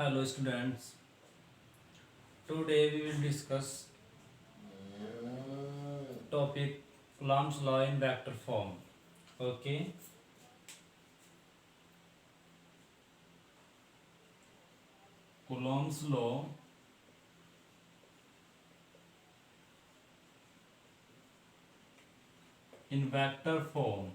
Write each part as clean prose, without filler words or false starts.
Hello students, today we will discuss topic Coulomb's law in vector form. Okay, Coulomb's law in vector form.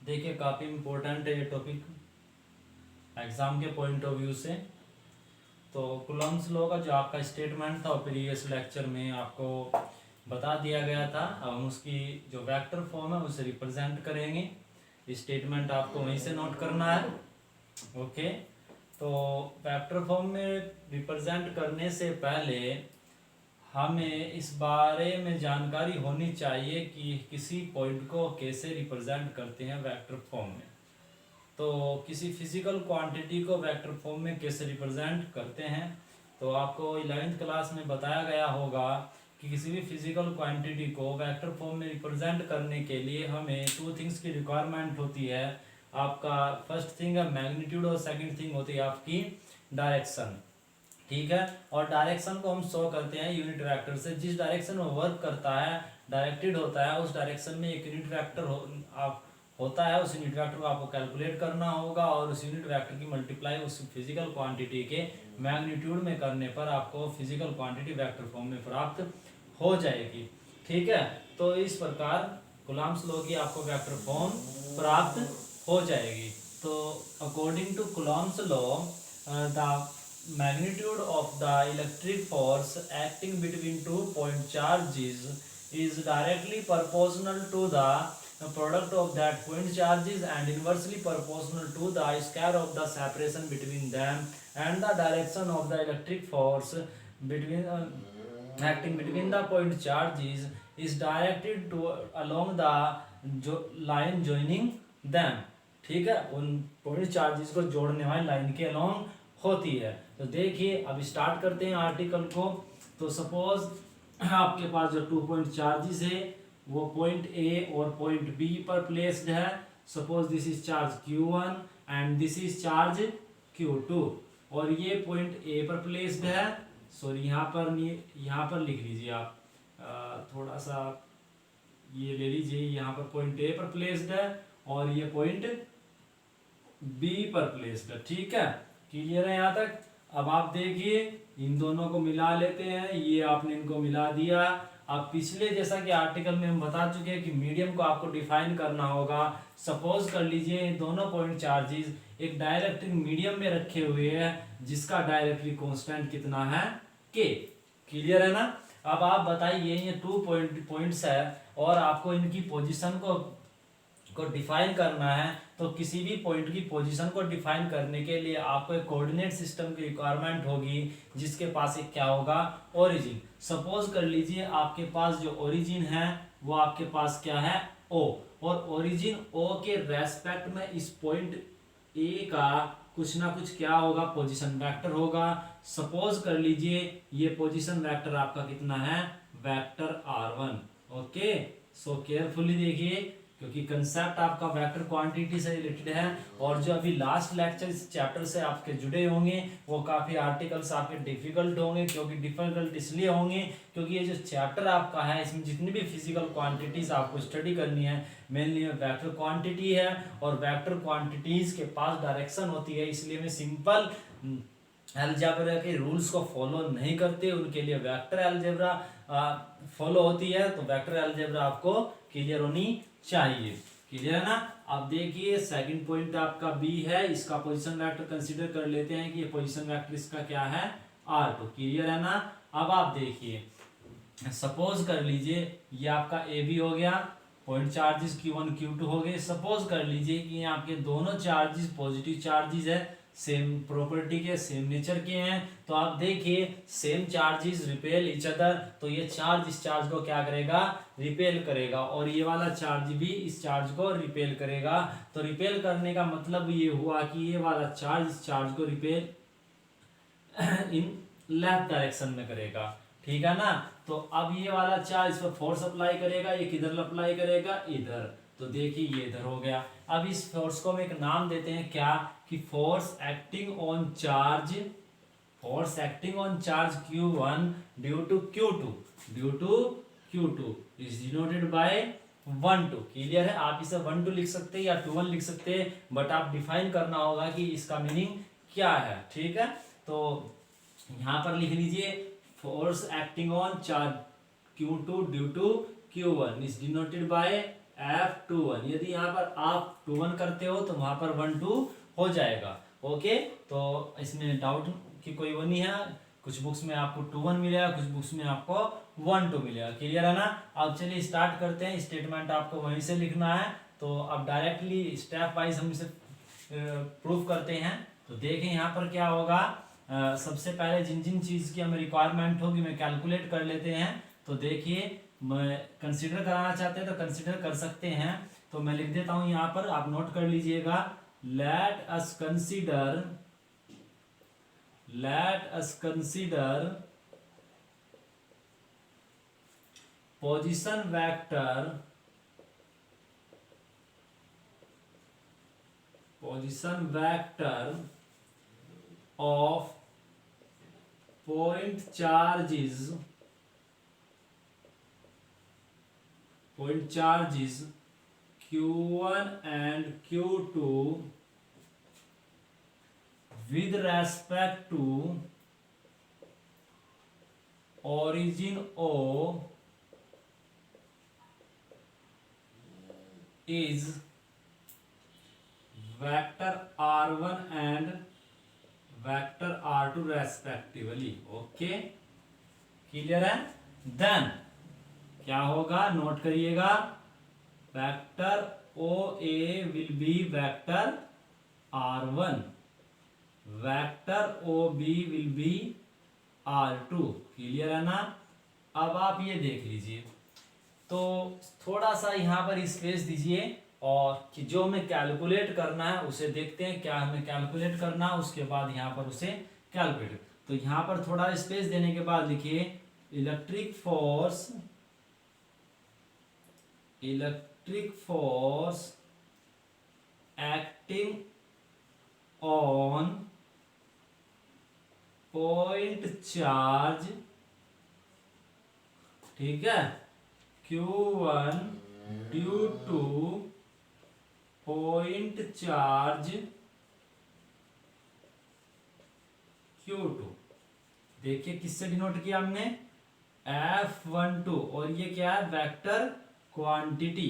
देखिए काफ़ी important है ये topic exam के point of view से। तो coulombs law का जो आपका स्टेटमेंट था प्रीवियस लेक्चर में आपको बता दिया गया था। अब हम उसकी जो वेक्टर फॉर्म है उसे रिप्रेजेंट करेंगे। स्टेटमेंट आपको वहीं से नोट करना है। ओके, तो वेक्टर फॉर्म में रिप्रेजेंट करने से पहले हमें इस बारे में जानकारी होनी चाहिए कि किसी पॉइंट को कैसे रिप्रेजेंट करते हैं वेक्टर फॉर्म में। तो किसी फिजिकल क्वांटिटी को वेक्टर फॉर्म में कैसे रिप्रेजेंट करते हैं, तो आपको 11th क्लास में बताया गया होगा कि किसी भी फिजिकल क्वांटिटी को वेक्टर फॉर्म में रिप्रेजेंट करने के लिए हमें टू थिंग्स की रिक्वायरमेंट होती है। आपका फर्स्ट थिंग है मैग्नीट्यूड और सेकंड थिंग होती है आपकी डायरेक्शन। ठीक है, और डायरेक्शन को हम शो करते हैं यूनिट वेक्टर से। जिस डायरेक्शन में वर्क करता है, डायरेक्टेड होता है, उस डायरेक्शन में एक यूनिट वेक्टर होता है। उस यूनिट वेक्टर को आपको कैलकुलेट करना होगा और उस यूनिट वेक्टर की मल्टीप्लाई उस फिजिकल क्वांटिटी के मैग्नीट्यूड में करने पर आपको फिजिकल क्वांटिटी वेक्टर फॉर्म में प्राप्त हो जाएगी। ठीक है, तो इस प्रकार कुलम्स लॉ की आपको वेक्टर फॉर्म प्राप्त हो जाएगी। तो according to Coulomb's law the magnitude of the electric force acting between 2 point charges is directly proportional to the product of that point charges and inversely proportional to the square of the separation between them, and the direction of the electric force between acting between the point charges is directed to along the line joining them। ठीक है, उन point charges को जोड़ने वाली line के along होती है। तो देखिए अब स्टार्ट करते हैं आर्टिकल को। तो सपोज आपके पास जो 2 पॉइंट चार्जेस है वो पॉइंट ए और पॉइंट बी पर प्लेस्ड है। Suppose this is charge Q1 and this is charge Q2 और ये पॉइंट ए पर प्लेस्ड है। सॉरी, यहाँ पर लिख लीजिए आप, थोड़ा सा ये ले लीजिए। यहाँ पर पॉइंट ए पर प्लेस्ड है और ये पॉइंट बी पर प्लेस्ड है। ठीक है, क्लियर है यहाँ तक। अब आप देखिए इन दोनों को मिला लेते हैं। ये आपने इनको मिला दिया। अब पिछले जैसा कि आर्टिकल में हम बता चुके हैं कि मीडियम को आपको डिफाइन करना होगा। सपोज कर लीजिए दोनों पॉइंट चार्जेस एक डाइलेक्ट्रिक मीडियम में रखे हुए हैं जिसका डाइलेक्ट्रिक कांस्टेंट कितना है, के। क्लियर है ना। अब आप बताइए ये 2 पॉइंट्स है और आपको इनकी पोजीशन को डिफाइन करना है। तो किसी भी पॉइंट की पोजीशन को डिफाइन करने के लिए आपको एक कोऑर्डिनेट सिस्टम की रिक्वायरमेंट होगी जिसके पास एक क्या होगा, ओरिजिन। सपोज कर लीजिए आपके पास जो ओरिजिन है वो आपके पास क्या है, ओ, और ओरिजिन ओ के रेस्पेक्ट में इस पॉइंट ए का कुछ ना कुछ क्या होगा, पोजीशन वेक्टर होगा। सपोज कर लीजिए ये पोजीशन वेक्टर आपका कितना है, वेक्टर R1। ओके, सो केयरफुली देखिए क्योंकि कंसेप्ट आपका वेक्टर क्वांटिटी से रिलेटेड है। और जो अभी लास्ट लेक्चर इस चैप्टर से आपके जुड़े होंगे वो काफ़ी आर्टिकल्स आपके डिफिकल्ट होंगे। क्योंकि डिफिकल्ट इसलिए होंगे क्योंकि ये जो चैप्टर आपका है इसमें जितनी भी फिजिकल क्वांटिटीज आपको स्टडी करनी है मेनली वेक्टर क्वांटिटी है और वेक्टर क्वांटिटीज के पास डायरेक्शन होती है। इसलिए मैं सिंपल अलजेब्रा के रूल्स को फॉलो नहीं करते, उनके लिए वेक्टर अलजेब्रा फॉलो होती है। तो वेक्टर अलजेब्रा आपको क्लियर होनी चाहिए। क्लियर है ना। अब देखिए सेकंड पॉइंट आपका बी है, इसका पोजीशन वेक्टर कंसीडर कर लेते हैं कि ये पोजीशन वेक्टर इसका क्या है, R2। क्लियर है ना। अब आप देखिए सपोज कर लीजिए ये आपका ए बी हो गया, पॉइंट चार्जेस Q1 Q2 हो गए। सपोज कर लीजिए कि ये आपके दोनों चार्जेस पॉजिटिव चार्जेस है, सेम प्रॉपर्टी के, सेम नेचर के हैं। तो आप देखिए same charges repel each other, तो ये चार्ज इस चार्ज को क्या करेगा, रिपेल करेगा और ये वाला चार्ज भी इस चार्ज को रिपेल करेगा। तो रिपेल करने का मतलब ये हुआ कि ये वाला चार्ज इस चार्ज को रिपेल इन लेफ्ट डायरेक्शन में करेगा। ठीक है ना। तो अब ये वाला चार्ज इस पर फोर्स अप्लाई करेगा, ये किधर अप्लाई करेगा, इधर। तो देखिए ये इधर हो गया। अब इस फोर्स को हम एक नाम देते हैं क्या, कि force acting on charge, force acting on charge Q1 due to Q2, due to Q2 is denoted by 1 2। Clear है, आप इसे 1 2 लिख सकते हैं या 2 1 लिख सकते हैं, बट आप डिफाइन करना होगा कि इसका मीनिंग क्या है। ठीक है, तो यहां पर लिख लीजिए force acting on charge Q2 due to Q1 is denoted by F21। यदि यहाँ पर आप 2 1 करते हो तो वहां पर 1 2 हो जाएगा। ओके, तो इसमें डाउट की कोई वो नहीं है, कुछ बुक्स में आपको 2 1 मिलेगा, कुछ बुक्स में आपको 1 2 मिलेगा। क्लियर है ना। अब चलिए स्टार्ट करते हैं, स्टेटमेंट आपको वहीं से लिखना है। तो अब डायरेक्टली स्टेप वाइज हम इसे प्रूफ करते हैं। तो देखें यहाँ पर क्या होगा। सबसे पहले जिन जिन चीज़ की हमें रिक्वायरमेंट होगी मैं कैलकुलेट कर लेते हैं। तो देखिए, मैं कंसिडर कराना चाहते हैं तो कंसिडर कर सकते हैं। तो मैं लिख देता हूँ यहाँ पर, आप नोट कर लीजिएगा। Let us consider position vector of point charges Q1 and Q2 with respect to origin O is vector R1 and vector R2 respectively। Okay, clear है। देन क्या होगा, नोट करिएगा। Vector OA will be vector R1, vector OB will be R2। Clear है ना। अब आप ये देख लीजिए, तो थोड़ा सा यहाँ पर स्पेस दीजिए और कि जो हमें कैलकुलेट करना है उसे देखते हैं, क्या हमें कैलकुलेट करना है, उसके बाद यहाँ पर उसे कैलकुलेट। तो यहाँ पर थोड़ा स्पेस देने के बाद लिखिए electric force acting on point charge, ठीक है, Q1 due two point charge Q2। देखिए किससे डिनोट किया हमने, F12, और ये क्या है, वेक्टर क्वांटिटी।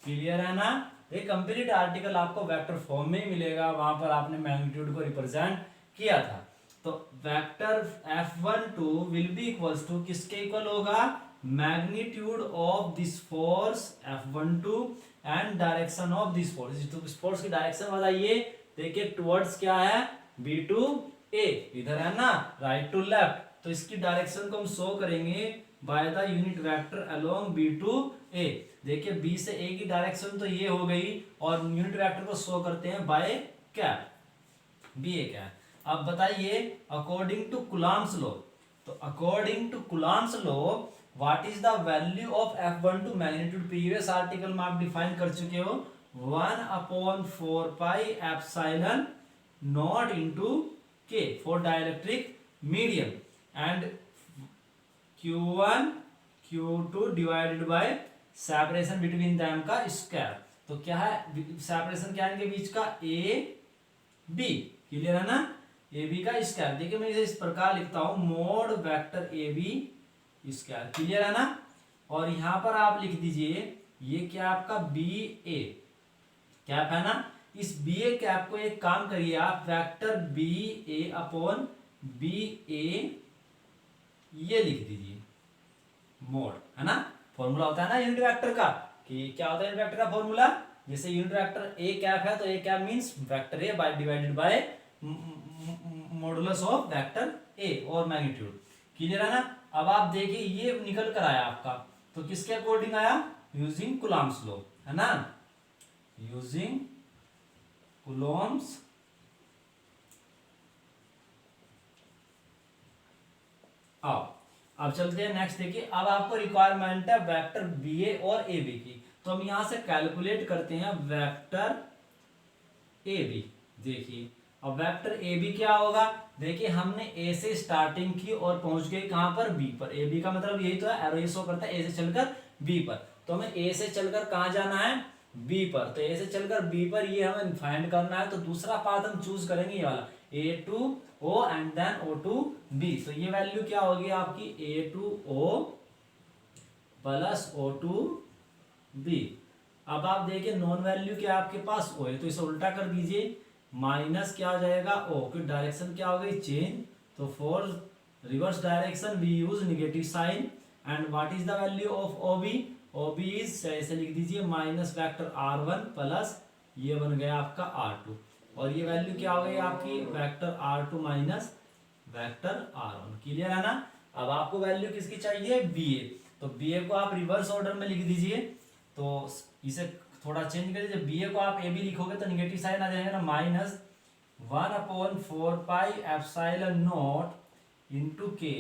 क्लियर है ना। ये कंप्लीट आर्टिकल आपको वेक्टर फॉर्म में ही मिलेगा, वहां पर आपने मैग्नीट्यूड को रिप्रेजेंट किया था। तो vector F12 will be equals to किसके इक्वल होगा, magnitude of this force F12 and direction of this force. तो इस फोर्स की डायरेक्शन बताइए। देखिए टुवर्ड्स क्या है, B2A, इधर है ना, राइट टू लेफ्ट। तो इसकी डायरेक्शन को हम शो करेंगे by the unit vector along B2A। देखिए B से A की डायरेक्शन तो ये हो गई, और यूनिट वेक्टर को शो करते हैं बाय कैप, BA कैप। अब बताइए अकॉर्डिंग टू कूलम्ब्स लॉ, तो according to Coulomb's law what is the value of F12 magnitude, previous article में आप डिफाइन कर चुके हो, 1/4 pi epsilon nought into K for dielectric medium, and Q1 Q2 divided by separation between them का square. तो क्या है separation, क्या है इनके बीच का, AB। क्लियर है ना, AB का स्क्वायर। देखिए मैं इसे इस प्रकार लिखता हूं, mod vector AB square. Clear है ना। और यहां पर आप लिख दीजिए ये क्या आपका BA कैप है ना। इस BA कैप को एक काम करिए आप, वेक्टर BA अपॉन BA ये लिख दीजिए, मोड, है ना। फॉर्मूला होता है ना यूनिट वेक्टर का, कि क्या होता है यूनिट वेक्टर का फॉर्मूला, जैसे यूनिट वेक्टर A कैप है तो A cap means vector A by divided by modulus of vector A और मैग्नीट्यूड। क्लियर है ना। अब आप देखिए ये निकल कर आया आपका, तो किसके अकॉर्डिंग आया, यूजिंग कूलम्ब्स लॉ, है ना, यूजिंग कूलम्ब्स अब चलते हैं नेक्स्ट। देखिए अब आपको रिक्वायरमेंट है वेक्टर BA और AB की। तो हम यहां से कैलकुलेट करते हैं वेक्टर ए बी। देखिए अब वेक्टर ए बी क्या होगा, देखिए हमने ए से स्टार्टिंग की और पहुंच गए कहां पर, बी पर। ए बी का मतलब यही तो है, एरो ये शो करता है ए से चलकर बी पर। तो हमें ए से चलकर कहां जाना है, बी पर। तो ए से चलकर बी पर ये हमें फाइंड करना है। तो दूसरा पाथ हम चूज करेंगे ये वाला, A to O and then O to B. तो ये वैल्यू क्या होगी आपकी, A to O plus O to B. अब आप देखिए नॉन वैल्यू क्या आपके पास ओ है, तो इसे उल्टा कर दीजिए, माइनस क्या हो जाएगा ओ, की डायरेक्शन क्या हो गई चेंज। तो for reverse direction we use negative sign. And what is the value of O B, O B is ऐसे लिख दीजिए minus vector R one plus ये बन गया आपका आर टू। और ये वैल्यू क्या हो गई आपकी, vector R two minus vector R one. Clear है ना। अब आपको वैल्यू किसकी चाहिए, बी ए। तो बी ए को आप रिवर्स ऑर्डर में लिख दीजिए। तो इसे थोड़ा चेंज कर दीजिए, बी ए को आप ए बी लिखोगे तो निगेटिव साइन आ जाएगा ना, minus 1/4 pi epsilon not into के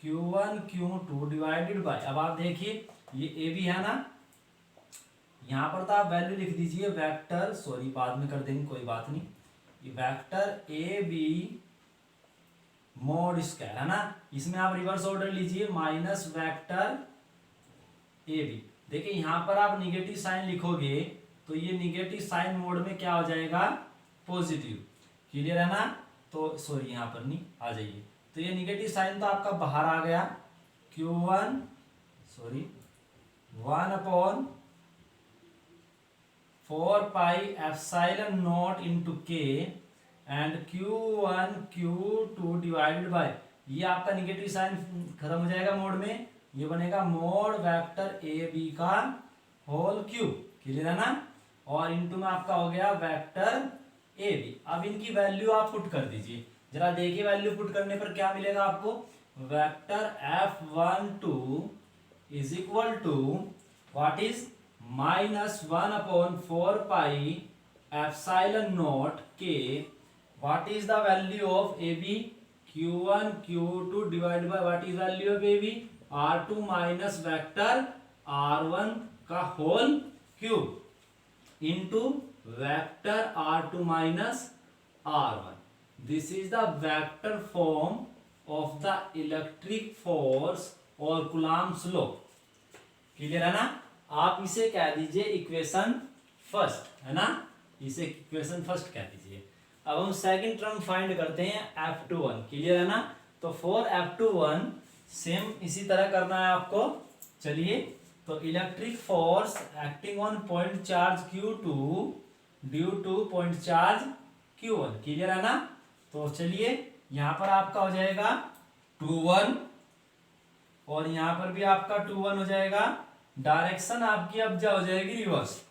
Q1 Q2 डिवाइडेड बाय। अब आप देखिए ये ए बी है ना, यहां पर तो आप वैल्यू लिख दीजिए वेक्टर, सॉरी बाद में कर देंगे कोई बात नहीं, ये vector A B mod square है ना। इसमें आप रिवर्स ऑर्डर लीजिए, माइनस वेक्टर ए बी। देखिए यहां पर आप निगेटिव साइन लिखोगे तो ये निगेटिव साइन मोड में क्या हो जाएगा, पॉजिटिव। क्लियर है ना। तो सॉरी यहां पर नहीं, आ जाइए। तो ये निगेटिव साइन तो आपका बाहर आ गया, Q1 sorry 1/4 pi epsilon not into के and Q1 Q2 divided by, ये आपका निगेटिव साइन खत्म हो जाएगा मोड में, ये बनेगा मोड वेक्टर ए बी का होल क्यूब। क्लियर है ना। और इंटू में आपका हो गया वेक्टर ए बी। अब इनकी वैल्यू आप पुट कर दीजिए, जरा देखिए वैल्यू पुट करने पर क्या मिलेगा आपको, vector F12 is equal to what is minus 1/4 pi epsilon not के, what is the value of A B, Q1 Q2 divide by what is value of A B, R2 minus vector R1 का whole cube into vector R2 minus R1। This is the vector form of the electric force और Coulomb's law. Clear है ना। आप इसे कह दीजिए equation first, है ना, इसे इक्वेशन फर्स्ट कह दीजिए। अब हम सेकंड टर्म फाइंड करते हैं F21। क्लियर है ना। तो फॉर F21 सेम इसी तरह करना है आपको। चलिए, तो electric force acting on point charge Q2 due two point charge Q1। Clear है ना। तो चलिए यहां पर आपका हो जाएगा 2-1 और यहां पर भी आपका 2-1 हो जाएगा। डायरेक्शन आपकी अब क्या हो जाएगी, रिवर्स।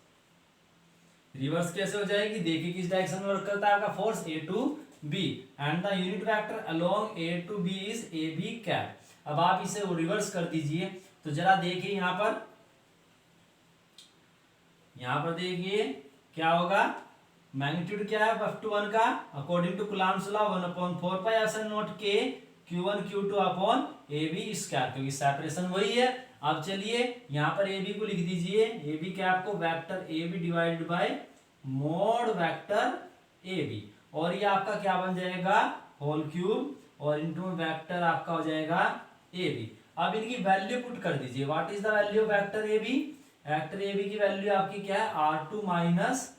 रिवर्स कैसे हो जाएगी, देखिए किस डायरेक्शन में वर्क करता है आपका force, A to B and the unit vector along A to B is A B cap. अब आप इसे रिवर्स कर दीजिए। तो जरा देखिए यहां पर देखिए क्या होगा, मैग्नीट्यूड क्या है F21 का, according to Coulomb's law 1/4 pi epsilon not के Q1 Q2 upon A B square, क्योंकि सेपरेशन वही है। अब चलिए यहां पर ए बी को लिख दीजिए, ए बी कैप को vector A B divided by mod vector A B, और ये आपका क्या बन जाएगा, होल क्यूब, और इनटू वेक्टर आपका हो जाएगा ए बी। अब इनकी वैल्यू पुट कर दीजिए, what is the value of vector A B, vector A B की वैल्यू आपकी क्या है, R2 minus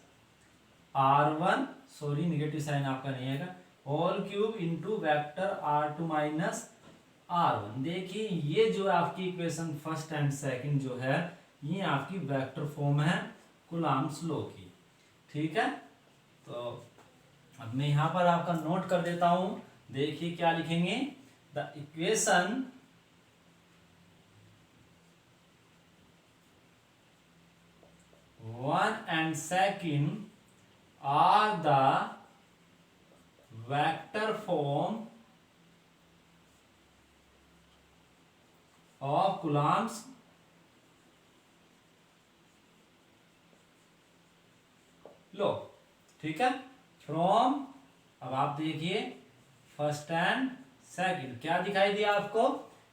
R1, sorry negative sign आपका नहीं आएगा, whole cube into vector R2 minus R1। देखिए ये जो आपकी इक्वेशन फर्स्ट एंड सेकंड जो है, ये आपकी वेक्टर फॉर्म है कूलम्ब्स लॉ की। ठीक है, तो अब मैं यहां पर आपका नोट कर देता हूं। देखिए क्या लिखेंगे, the equation one and second are the vector form of Coulomb's law। ठीक है, फ्रॉम, अब आप देखिए फर्स्ट एंड सेकंड क्या दिखाई दिया आपको,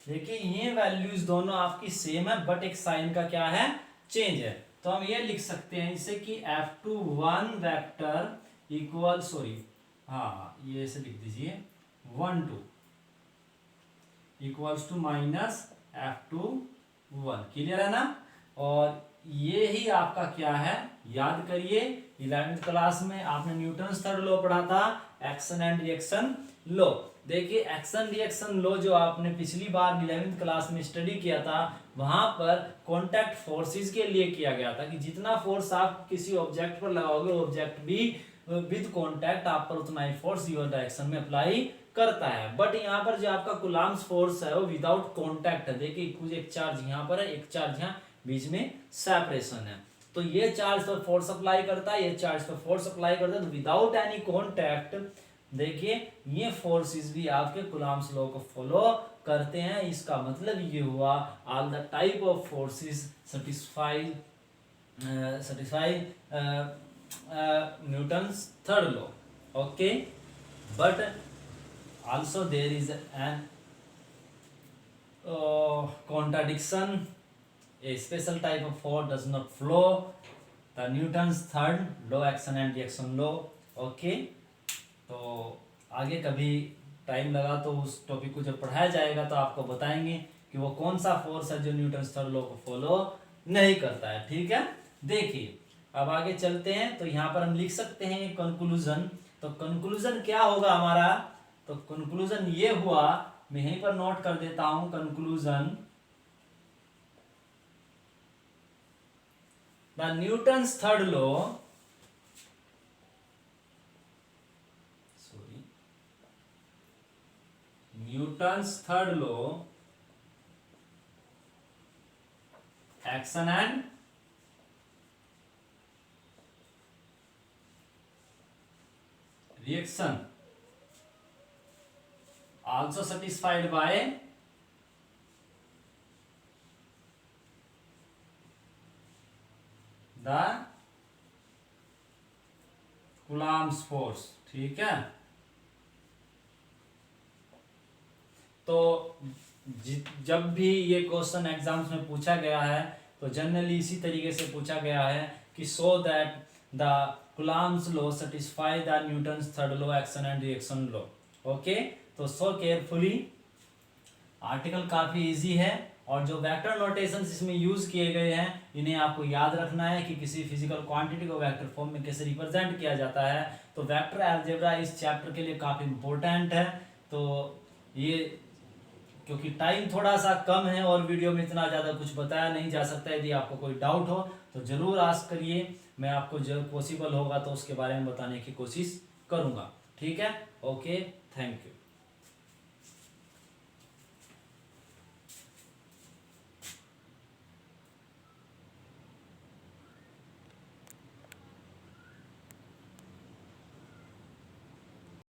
देखिए ये वैल्यूज दोनों आपकी सेम है, बट एक साइन का क्या है, चेंज है। तो हम ये लिख सकते हैं इसे कि F21 वेक्टर इक्वल, सॉरी हाँ ये ऐसे लिख दीजिए 1 2 equals to minus F21। Clear है ना। और ये ही आपका क्या है, याद करिए 11th क्लास में आपने न्यूटन्स थर्ड लॉ पढ़ा था, एक्शन एंड रिएक्शन लॉ। देखिए एक्शन रिएक्शन लॉ जो आपने पिछली बार 11th क्लास में स्टडी किया था, वहां पर कॉन्टैक्ट फोर्सेस के लिए किया गया था कि जितना फोर्स आप किसी ऑब्जेक्ट पर लगाओगे, ऑब्जेक्ट भी विद कॉन्टैक्ट आप पर उतना ही फोर्स योर डायरेक्शन में अप्लाई करता है। बट यहाँ पर जो आपका कूलम्ब्स फोर्स है वो विदाउट कॉन्टैक्ट है। देखिए कुछ एक चार्ज यहाँ पर है, एक चार्ज यहाँ, बीच में सेपरेशन है। तो ये चार्ज पर फोर्स अप्लाई करता है, ये चार्ज पर फोर्स अप्लाई करता है, तो विदाउट एनी कॉन्टैक्ट देखिए ये फोर्सेस भी आपके कूलम्ब्स लॉ को फॉलो करते हैं। इसका मतलब ये हुआ all the type of forces satisfy Newton's third law. Okay, but also there is an contradiction. A special type of force does not flow the Newton's third law, action and reaction law. Okay, तो आगे कभी time लगा तो उस topic को जब पढ़ाया जाएगा तो आपको बताएंगे कि वो कौन सा फोर्स है जो न्यूटन्स थर्ड लॉ को फॉलो नहीं करता है। ठीक है, देखिए अब आगे चलते हैं। तो यहाँ पर हम लिख सकते हैं कंक्लूजन। तो कंक्लूजन क्या होगा हमारा, तो कंक्लूजन ये हुआ, मैं यहीं पर नोट कर देता हूं conclusion, the Newton's third law, sorry Newton's third law, action and reaction also satisfied by the Coulomb's force। ठीक है, तो जब भी ये क्वेश्चन एग्जाम्स में पूछा गया है तो जनरली इसी तरीके से पूछा गया है कि so that the Coulomb's law satisfy the Newton's third law, action and reaction law। Okay, तो सो केयरफुली, आर्टिकल काफी इजी है और जो वेक्टर नोटेशंस इसमें यूज किए गए हैं इन्हें आपको याद रखना है कि किसी फिजिकल क्वांटिटी को वेक्टर फॉर्म में कैसे रिप्रेजेंट किया जाता है। तो वेक्टर अलजेब्रा इस चैप्टर के लिए काफी इंपॉर्टेंट है। तो ये क्योंकि टाइम थोड़ा सा कम है और वीडियो में इतना ज़्यादा कुछ बताया नहीं जा सकता, यदि आपको कोई डाउट हो तो ज़रूर आस्क करिए, मैं आपको जब पॉसिबल होगा तो उसके बारे में बताने की कोशिश करूँगा। ठीक है, ओके, थैंक यू।